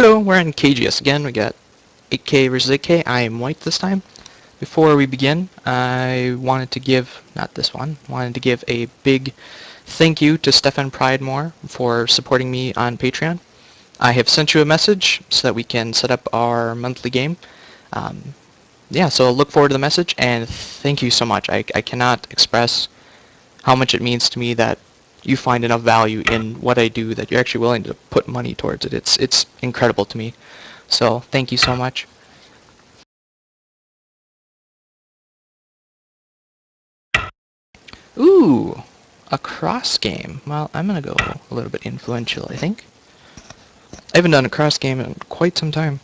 Hello, we're in KGS again. We got 8K versus 8K. I am white this time. Before we begin, I wanted to give, not this one, wanted to give a big thank you to Stefan Pridemore for supporting me on Patreon. I have sent you a message so that we can set up our monthly game. Yeah, so look forward to the message, and thank you so much. I cannot express how much it means to me that you find enough value in what I do that you're actually willing to put money towards it. It's incredible to me. So thank you so much. Ooh, a cross game. Well, I'm gonna go a little bit influential, I think. I haven't done a cross game in quite some time.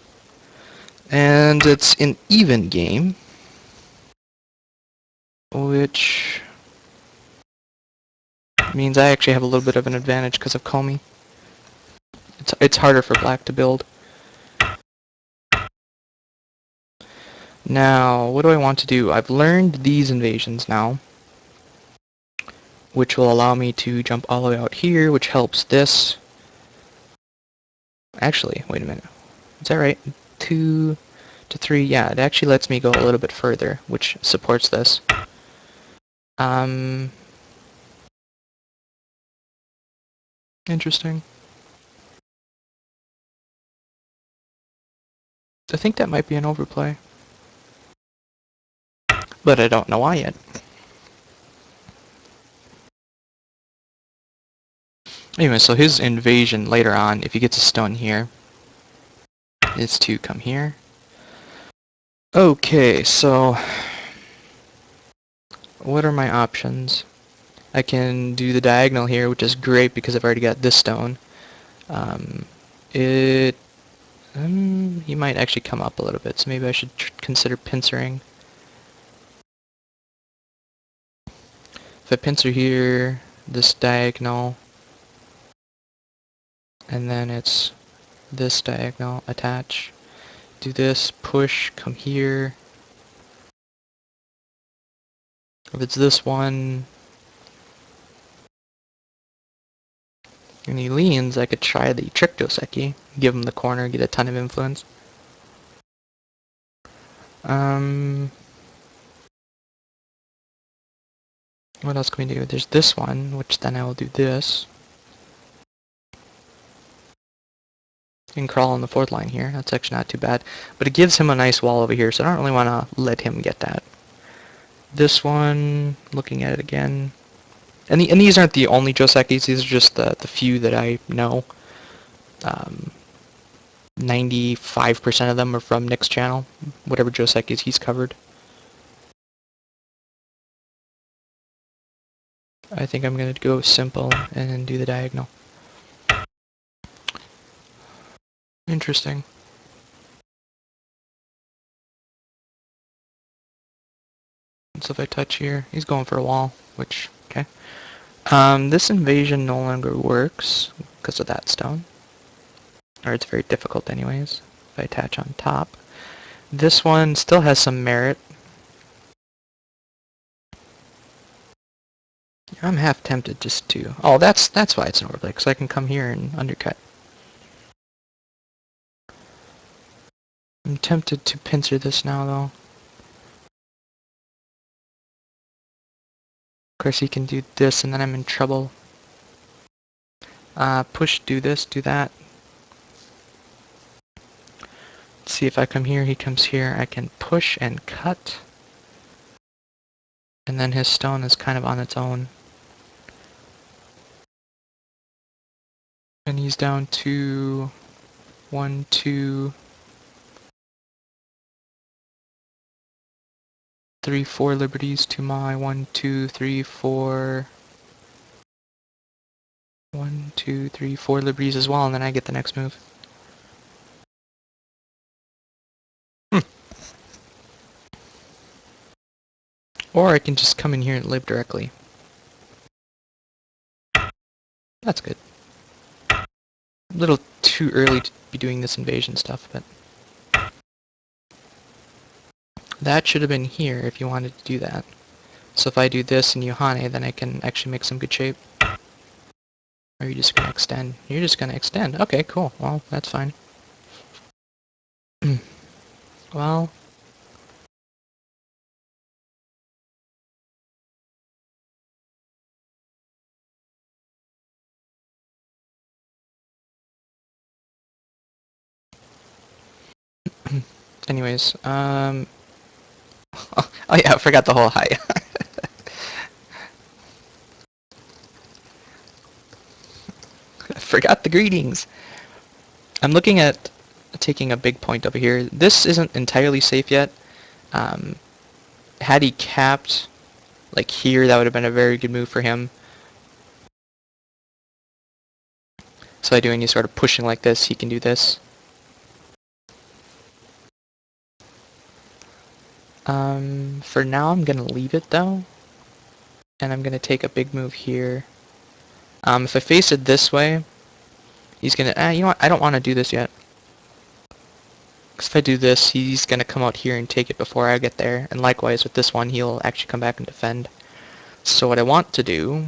And it's an even game, which means I actually have a little bit of an advantage because of Comey. It's harder for black to build. Now, what do I want to do? I've learned these invasions now, which will allow me to jump all the way out here, which helps this. Actually, wait a minute. Is that right? 2 to 3, yeah, it actually lets me go a little bit further, which supports this. Interesting. I think that might be an overplay. But I don't know why yet. Anyway, so his invasion later on, if he gets a stone here, is to come here. Okay, so what are my options? I can do the diagonal here, which is great because I've already got this stone. He might actually come up a little bit, so maybe I should consider pincering. If I pincer here, this diagonal, and then it's this diagonal, attach. Do this, push, come here. If it's this one, and he leans, I could try the trick Doseki, give him the corner, get a ton of influence. What else can we do? There's this one, which then I will do this. You can crawl on the fourth line here. That's actually not too bad. But it gives him a nice wall over here, so I don't really want to let him get that. This one, looking at it again. And these aren't the only Josekis, these are just the few that I know. 95% of them are from Nick's channel, whatever Josekis he's covered. I think I'm going to go simple and then do the diagonal. Interesting. So if I touch here, he's going for a wall, which, okay. This invasion no longer works because of that stone. Or it's very difficult anyways, if I attach on top. This one still has some merit. I'm half tempted just to... Oh, that's why it's an overlay, because I can come here and undercut. I'm tempted to pincer this now, though. Of course, he can do this, and then I'm in trouble. Push, do this, do that. Let's see if I come here, he comes here. I can push and cut. And then his stone is kind of on its own. And he's down to 1, 2, 3, 4 liberties to my 1, 2, 3, 4. 1, 2, 3, 4 liberties as well, and then I get the next move. Or I can just come in here and live directly. That's good. A little too early to be doing this invasion stuff, but... That should have been here if you wanted to do that. So if I do this in Yohane, then I can actually make some good shape. Or are you just going to extend? You're just going to extend. Okay, cool. Well, that's fine. Well... Anyways, oh yeah, I forgot the whole hi. I forgot the greetings. I'm looking at taking a big point over here. This isn't entirely safe yet. Um, had he capped like here, that would have been a very good move for him. So by doing any sort of pushing like this, he can do this. For now, I'm gonna leave it though, and I'm gonna take a big move here. If I face it this way, he's gonna. You know what? I don't want to do this yet. Because if I do this, he's gonna come out here and take it before I get there. And likewise with this one, he'll actually come back and defend. So what I want to do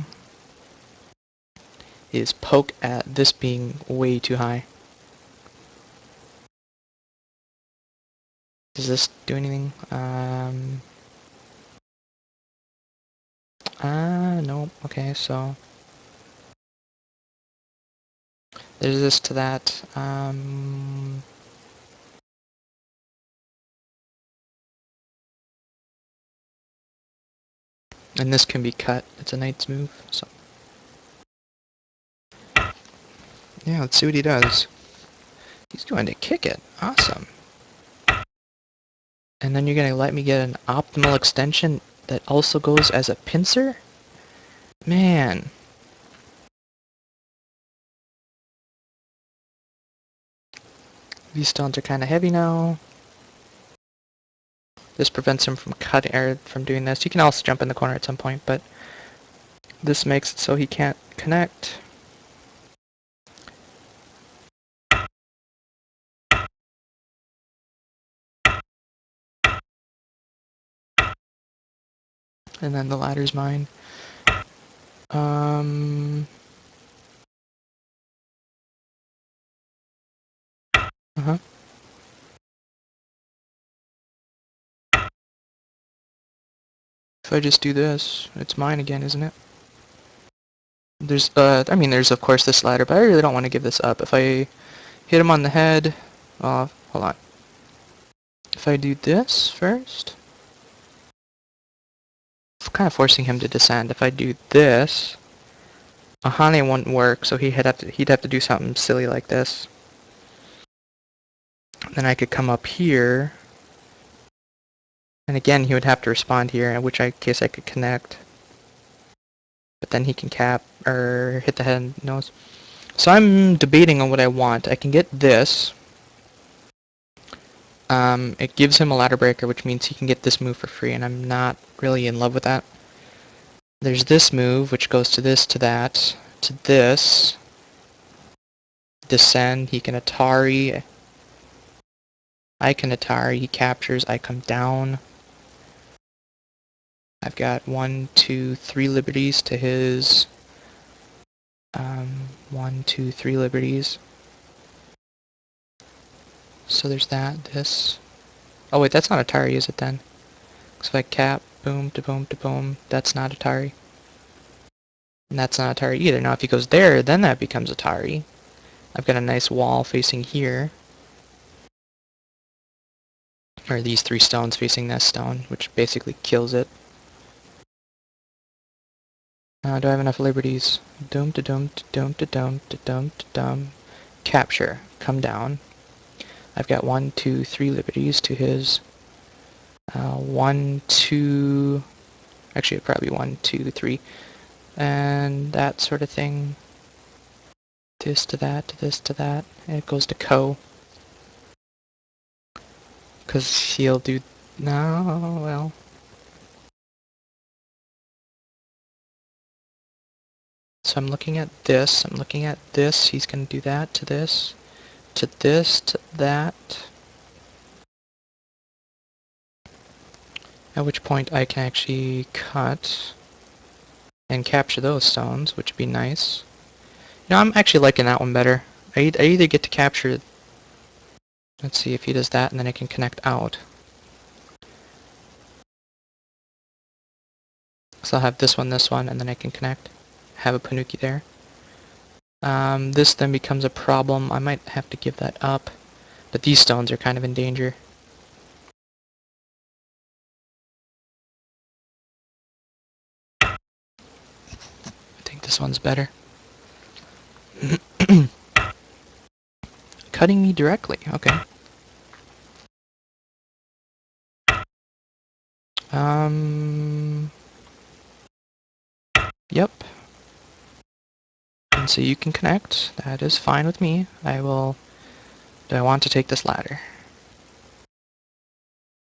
is poke at this being way too high. Does this do anything? Nope. Okay, so there's this to that. And this can be cut. It's a knight's move, so. Yeah, let's see what he does. He's going to kick it. Awesome. And then you're going to let me get an optimal extension that also goes as a pincer? Man. These stones are kind of heavy now. This prevents him from cutting or from doing this. He can also jump in the corner at some point, but this makes it so he can't connect. And then the ladder's mine. Uh-huh. If I just do this, it's mine again, isn't it? There's, I mean, there's of course this ladder, but I really don't want to give this up. If I hit him on the head, hold on. If I do this first, I'm kind of forcing him to descend. If I do this, Ahane won't work, so he'd have to do something silly like this. Then I could come up here, and again he would have to respond here, in which case I could connect. But then he can cap or hit the head and nose. So I'm debating on what I want. I can get this. It gives him a ladder breaker, which means he can get this move for free, and I'm not really in love with that. There's this move, which goes to this, to that, to this. Descend, he can Atari. I can Atari, he captures, I come down. I've got 1, 2, 3 liberties to his... 1, 2, 3 liberties. So there's that, this. Oh wait, that's not Atari, is it then? So if I cap, boom, to boom, to boom, that's not Atari. And that's not Atari either. Now if he goes there, then that becomes Atari. I've got a nice wall facing here. Or these 3 stones facing this stone, which basically kills it. Do I have enough liberties? Dum to dum to dum to dum to dum to dum. Capture. Come down. I've got 1, 2, 3 liberties to his 1, 2... Actually, probably 1, 2, 3. And that sort of thing. This to that, to this to that. And it goes to Ko. Because he'll do... No, well... So I'm looking at this, I'm looking at this, he's going to do that to this, to that. At which point I can actually cut and capture those stones, which would be nice. You know, I'm actually liking that one better. I either get to capture Let's see if he does that, and then I can connect out. So I'll have this one, and then I can connect. Have a Panuki there. This then becomes a problem. I might have to give that up. But these stones are kind of in danger. I think this one's better. Cutting me directly, okay. Yep. And so you can connect. That is fine with me. Do I want to take this ladder?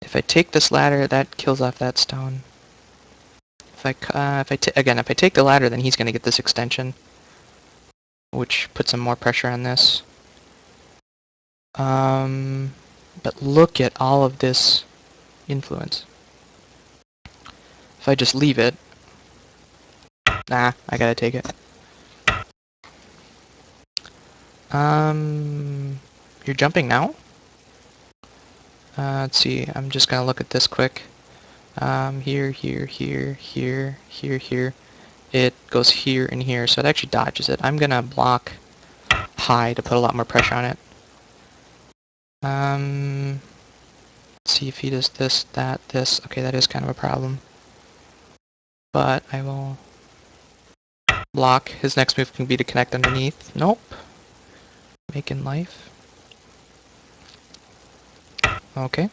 If I take this ladder, that kills off that stone. If I take the ladder, then he's going to get this extension, which puts some more pressure on this. But look at all of this influence. If I just leave it, nah, I gotta take it. You're jumping now? Let's see, I'm just gonna look at this quick. Here, here, here, here, here, here. It goes here and here, so it actually dodges it. I'm gonna block high to put a lot more pressure on it. Let's see if he does this, that, this. Okay, that is kind of a problem. But I will block. His next move can be to connect underneath. Nope. Making life. Okay.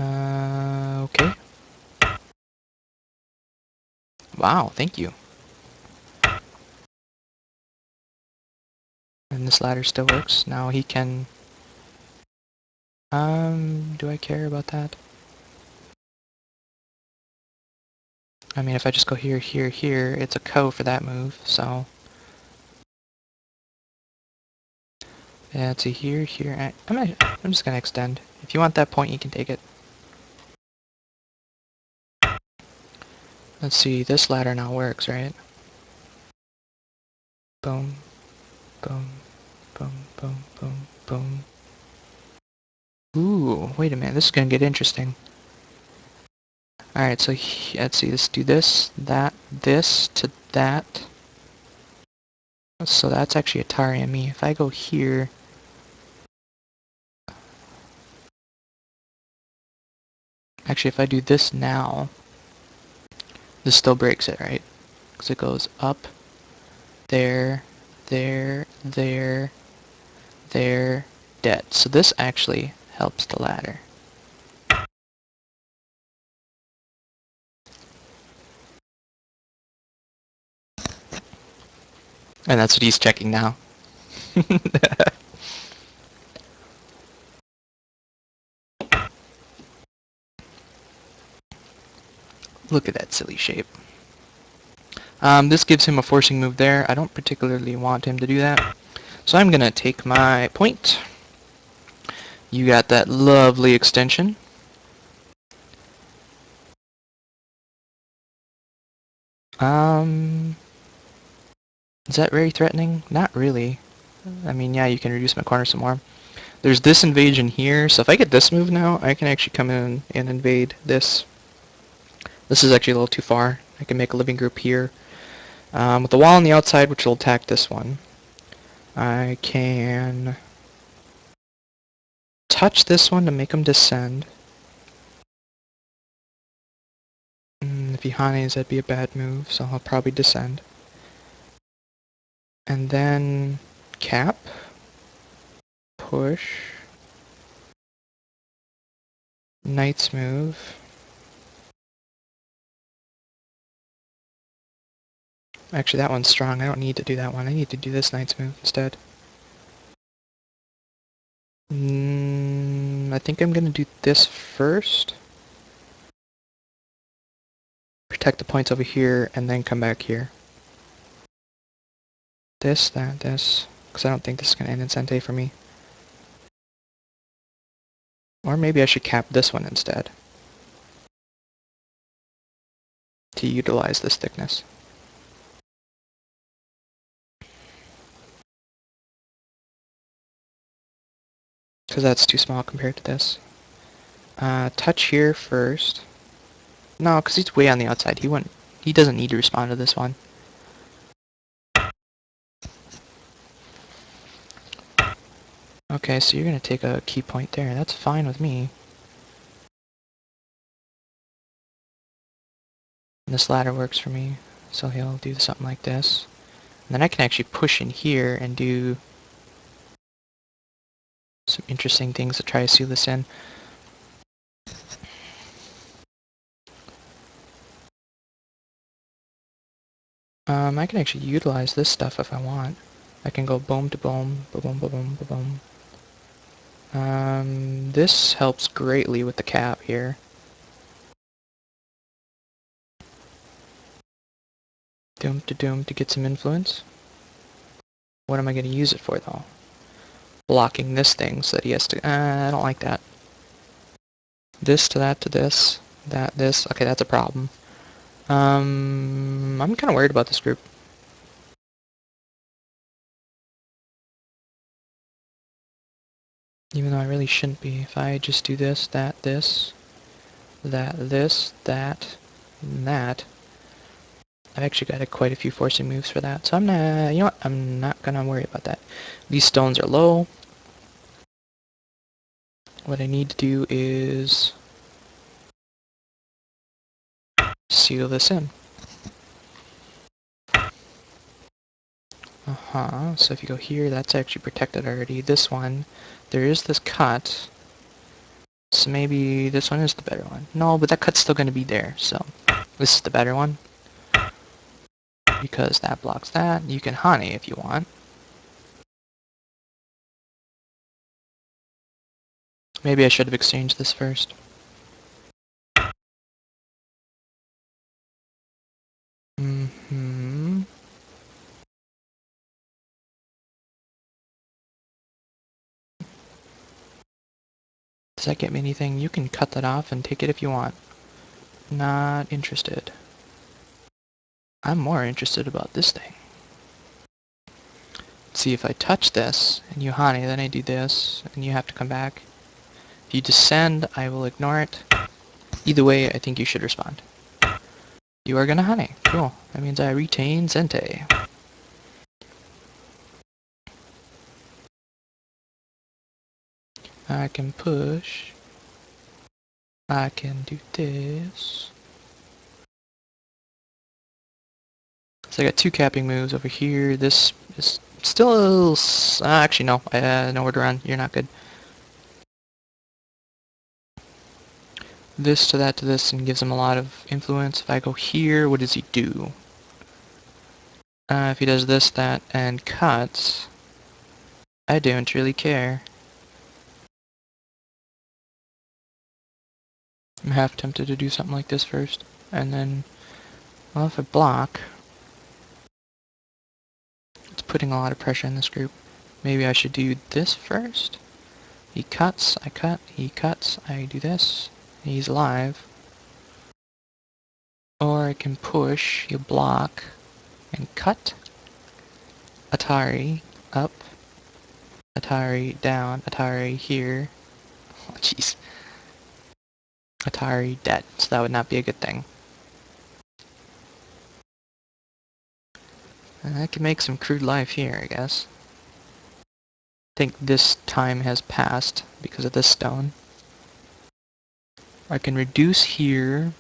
Okay. Wow, thank you. And this ladder still works. Now he can... do I care about that? I mean, if I just go here, here, here, it's a co for that move, so... Yeah, let's see, here, here... I'm just gonna extend. If you want that point, you can take it. Let's see, this ladder now works, right? Boom, boom, boom, boom, boom, boom. Ooh, wait a minute, this is gonna get interesting. Alright, so let's see, let's do this, that, this to that. So that's actually Atari and me. If I go here... Actually, if I do this now, this still breaks it, right? Because it goes up, there, there, there, there, dead. So this actually helps the ladder. And that's what he's checking now. Look at that silly shape. This gives him a forcing move there. I don't particularly want him to do that. So I'm going to take my point. You got that lovely extension. Is that very threatening? Not really. I mean, yeah, you can reduce my corner some more. There's this invasion here, so if I get this move now, I can actually come in and invade this. This is actually a little too far. I can make a living group here. With the wall on the outside, which will attack this one. I can touch this one to make him descend. If he hanes, that'd be a bad move, so I'll probably descend. And then cap, push, knight's move. Actually, that one's strong. I don't need to do that one. I need to do this knight's move instead. I think I'm gonna do this first. Protect the points over here, and then come back here. This, that, this. Because I don't think this is gonna end in Sente for me. Or maybe I should cap this one instead. To utilize this thickness. because that's too small compared to this. Touch here first. No, because he's way on the outside. He doesn't need to respond to this one. Okay, so you're going to take a key point there. That's fine with me. And this ladder works for me, so he'll do something like this. And then I can actually push in here and do some interesting things to try to seal this in. I can actually utilize this stuff if I want. I can go boom to boom, boom, boom, boom, boom, boom. This helps greatly with the cap here. Doom to get some influence. What am I going to use it for, though? Blocking this thing so that he has to... I don't like that. This to that to this. That, this. Okay, that's a problem. I'm kind of worried about this group. Even though I really shouldn't be. If I just do this, that, this, that, this, that, and that, I've actually got quite a few forcing moves for that. So I'm not, you know what, I'm not gonna worry about that. These stones are low. What I need to do is seal this in. So if you go here, that's actually protected already. This one, there is this cut. So maybe this one is the better one. No, but that cut's still gonna be there, so this is the better one. Because that blocks that. You can honey if you want. Maybe I should have exchanged this first. Does that get me anything? You can cut that off and take it if you want. Not interested. I'm more interested about this thing. See, if I touch this, and you honey, then I do this, and you have to come back. If you descend, I will ignore it. Either way, I think you should respond. You are gonna honey. Cool. That means I retain Zente. I can push. I can do this. So I got two capping moves over here. This is still a little... actually, no. Nowhere to run. You're not good. This to this and gives him a lot of influence. If I go here, what does he do? If he does this, that, and cuts, I don't really care. I'm half tempted to do something like this first, and then, well, if I block, it's putting a lot of pressure in this group. Maybe I should do this first. He cuts, I cut, he cuts, I do this, he's alive. Or I can push, you block, and cut. Atari, up. Atari, down. Atari, here. Oh, jeez. Atari, dead. So that would not be a good thing. I can make some crude life here, I guess. I think this time has passed because of this stone. I can reduce here.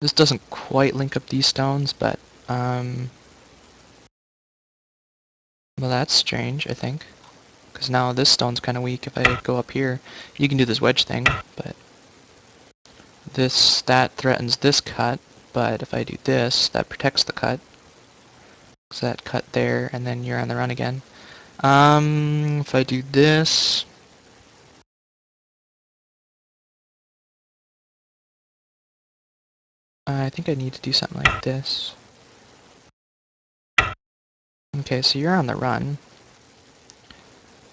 This doesn't quite link up these stones, but, well, that's strange, I think. Because now this stone's kind of weak. If I go up here, you can do this wedge thing, but that threatens this cut, but if I do this, that protects the cut. So that cut there, and then you're on the run again. If I do this... I think I need to do something like this. Okay, so you're on the run.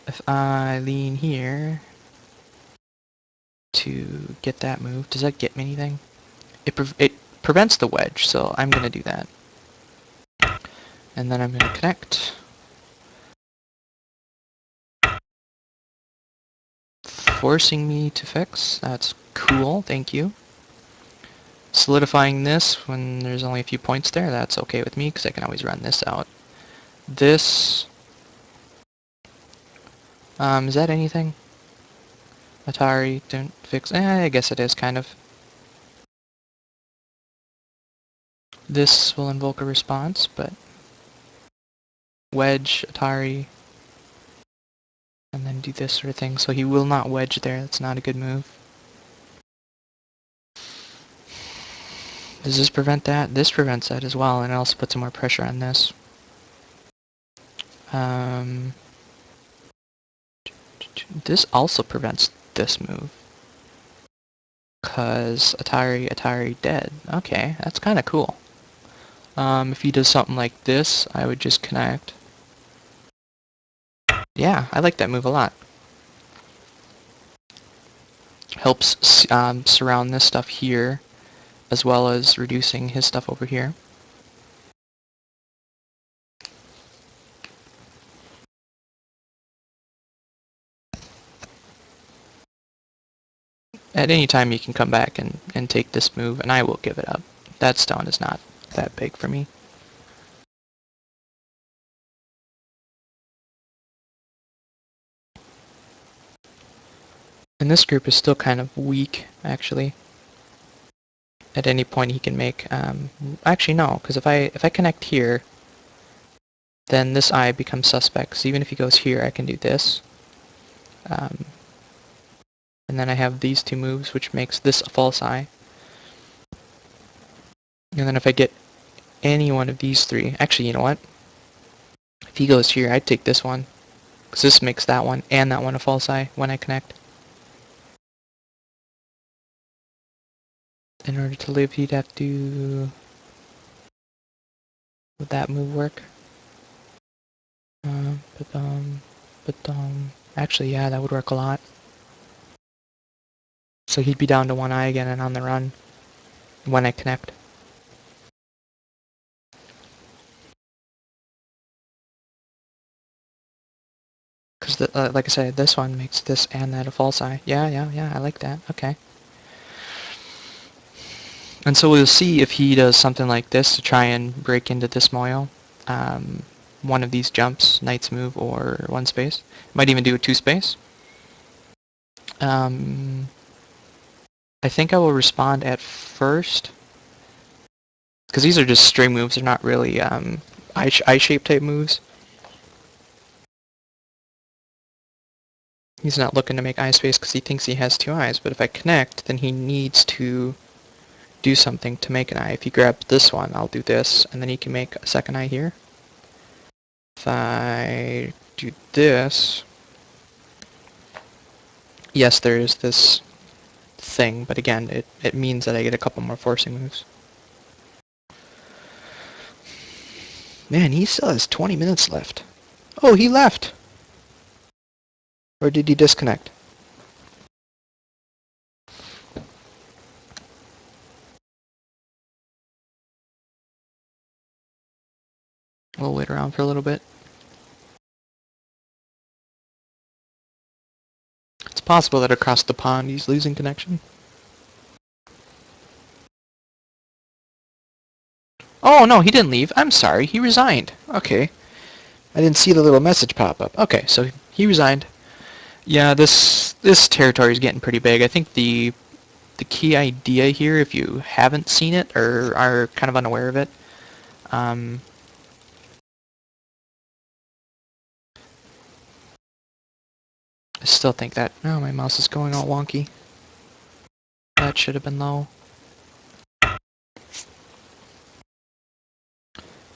If I lean here to get that move, does that get me anything? It prevents the wedge, so I'm going to do that. And then I'm going to connect. Forcing me to fix. That's cool, thank you. Solidifying this when there's only a few points there, that's okay with me, because I can always run this out. This... is that anything? Atari, don't fix... I guess it is, kind of. This will invoke a response, but... Wedge, Atari... And then do this sort of thing, so he will not wedge there, that's not a good move. Does this prevent that? This prevents that as well, and it also puts some more pressure on this. This also prevents this move. Cause Atari dead. Okay, that's kind of cool. If he does something like this, I would just connect. Yeah, I like that move a lot. Helps surround this stuff here, as well as reducing his stuff over here. At any time you can come back and take this move, and I will give it up. That stone is not that big for me. And this group is still kind of weak, actually. At any point he can make... actually, no, because if I connect here, then this eye becomes suspect. So even if he goes here, I can do this. And then I have these two moves, which makes this a false eye. And then if I get any one of these three... Actually, you know what? If he goes here, I'd take this one. Because this makes that one and that one a false eye when I connect. In order to live, he'd have to... Would that move work? Actually, yeah, that would work a lot. So he'd be down to one eye again and on the run when I connect. Because, like I said, this one makes this and that a false eye. Yeah, I like that. Okay. And so we'll see if he does something like this to try and break into this moil. One of these jumps, knight's move, or one space. Might even do a two space. I think I will respond at first. Because these are just string moves, they're not really eye-shape type moves. He's not looking to make eye space because he thinks he has two eyes, but if I connect, then he needs to do something to make an eye. If he grabs this one, I'll do this, and then he can make a second eye here. If I do this... Yes, there is this thing, but again, it means that I get a couple more forcing moves. Man, he still has 20 minutes left. Oh, he left! Or did he disconnect? We'll wait around for a little bit. It's possible that across the pond he's losing connection. Oh, no, he didn't leave. I'm sorry, he resigned. Okay. I didn't see the little message pop up. Okay, so he resigned. Yeah, this territory is getting pretty big. I think the key idea here, if you haven't seen it or are kind of unaware of it, I still think that... Oh, my mouse is going all wonky. That should have been low.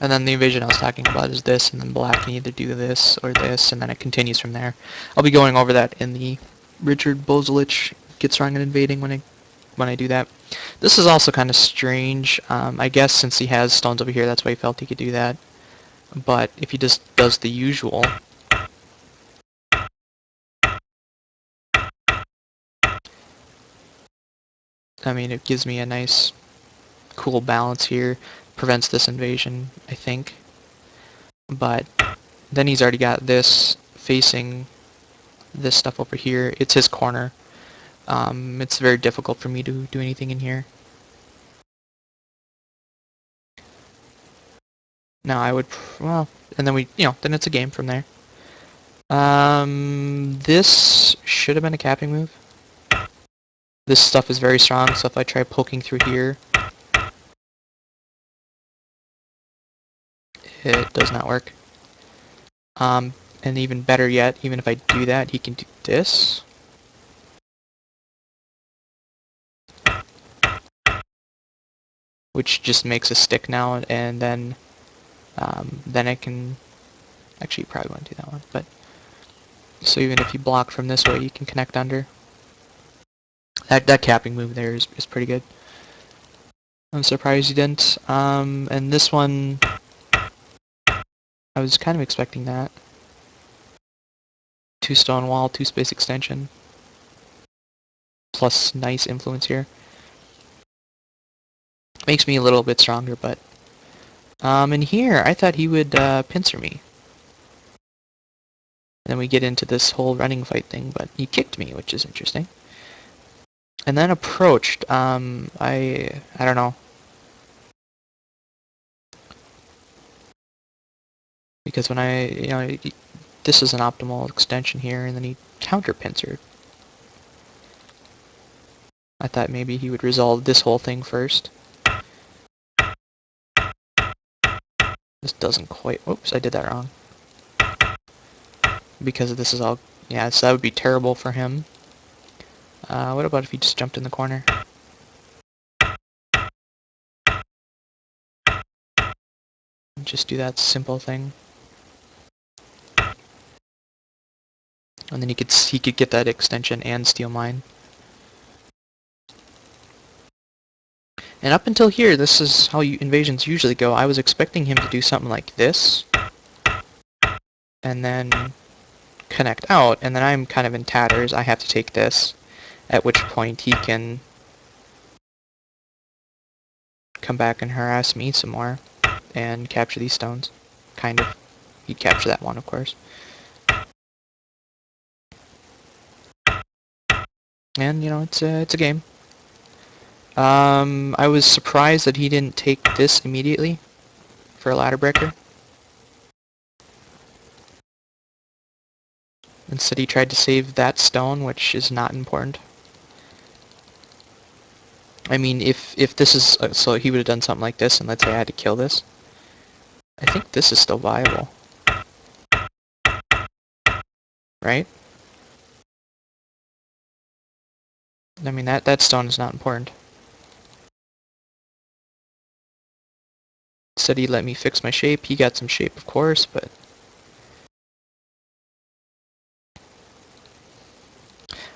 And then the invasion I was talking about is this, and then black can either do this or this, and then it continues from there. I'll be going over that in the Richard Bozelich Get Strong and Invading when I do that. This is also kind of strange. I guess since he has stones over here, that's why he felt he could do that. But if he just does the usual, I mean, it gives me a nice, cool balance here. Prevents this invasion, I think. But then he's already got this facing this stuff over here. It's his corner. It's very difficult for me to do anything in here. Now I would, well, and then then it's a game from there. This should have been a capping move. This stuff is very strong, so if I try poking through here, it does not work. And even better yet, even if I do that, he can do this. Which just makes a stick now, and then I can... Actually, you probably want to do that one, but... So even if you block from this way, you can connect under. That capping move there is pretty good. I'm surprised you didn't. And this one... I was kind of expecting that. 2 stone wall, 2 space extension. Plus nice influence here. Makes me a little bit stronger, but... in here, I thought he would pincer me. Then we get into this whole running fight thing, but he kicked me, which is interesting. And then approached. I don't know. Because when this is an optimal extension here, and then he counter pincered. I thought maybe he would resolve this whole thing first. This doesn't quite... Oops, I did that wrong. Because this is all... Yeah, so that would be terrible for him. What about if he just jumped in the corner? Just do that simple thing. And then he could get that extension and steal mine. And up until here, this is how invasions usually go. I was expecting him to do something like this. And then connect out, and then I'm kind of in tatters. I have to take this. At which point he can come back and harass me some more. And capture these stones. Kind of. He'd capture that one, of course. And, it's a game. I was surprised that he didn't take this immediately for a ladder breaker. Instead he tried to save that stone, which is not important. I mean, if this is... so he would have done something like this, and let's say I had to kill this. I think this is still viable. Right? I mean, that stone is not important. Said he'd let me fix my shape. He got some shape, of course, but...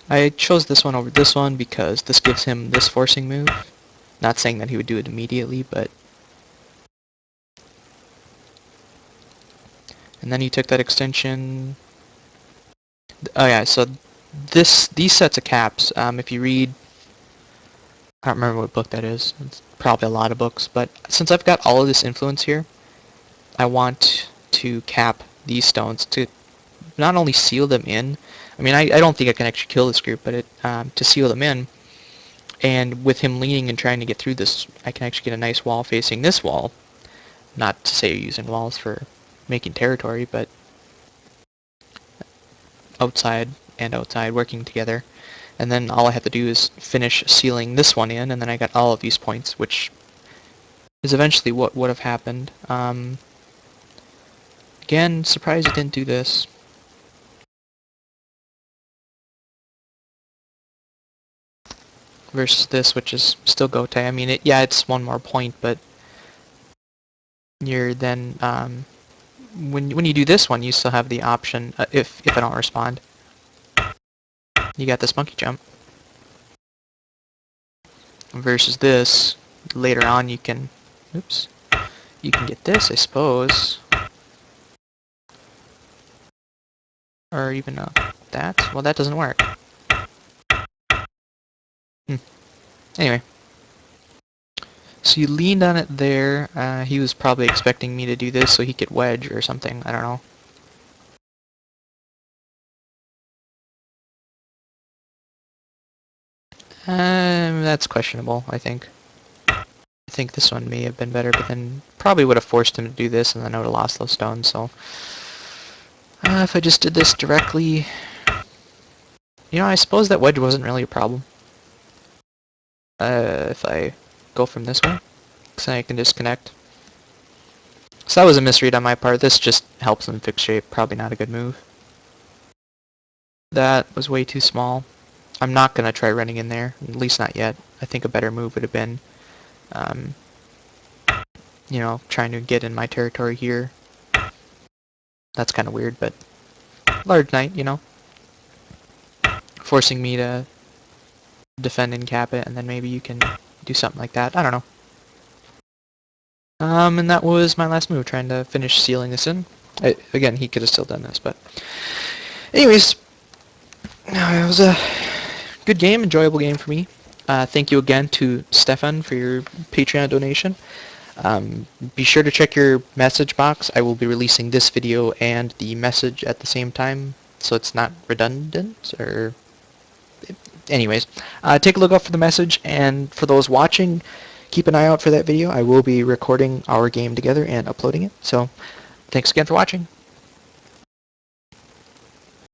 I chose this one over this one because this gives him this forcing move. Not saying that he would do it immediately, but... And then he took that extension... Oh yeah, so these sets of caps, if you read... I don't remember what book that is. It's probably a lot of books, but since I've got all of this influence here, I want to cap these stones to not only seal them in. I mean, I don't think I can actually kill this group, but to seal them in. And with him leaning and trying to get through this, I can actually get a nice wall facing this wall. Not to say you're using walls for making territory, but outside and outside working together. And then all I have to do is finish sealing this one in, and then I got all of these points, which is eventually what would have happened. Again, surprised it didn't do this. Versus this, which is still Gote. I mean, it's one more point, but you're then, when you do this one, you still have the option, if I don't respond. You got this monkey jump. Versus this, later on you can, oops, you can get this, I suppose. Or even that? Well, that doesn't work. Anyway. So you leaned on it there. He was probably expecting me to do this so he could wedge or something. I don't know. That's questionable, I think. I think this one may have been better, but then probably would have forced him to do this, and then I would have lost those stones, so... if I just did this directly... You know, I suppose that wedge wasn't really a problem. If I go from this way, because I can disconnect. So that was a misread on my part. This just helps him fix shape. Probably not a good move. That was way too small. I'm not going to try running in there, at least not yet. I think a better move would have been, you know, trying to get in my territory here. That's kind of weird, but large knight, you know. Forcing me to defend and cap it, and then maybe you can do something like that. I don't know. And that was my last move, trying to finish sealing this in. Again, he could have still done this, but... Anyways, it was a good game, enjoyable game for me. Thank you again to Stefan for your Patreon donation. Be sure to check your message box. I will be releasing this video and the message at the same time, so it's not redundant, or... Anyways, take a look out for the message, and for those watching, keep an eye out for that video. I will be recording our game together and uploading it, so thanks again for watching.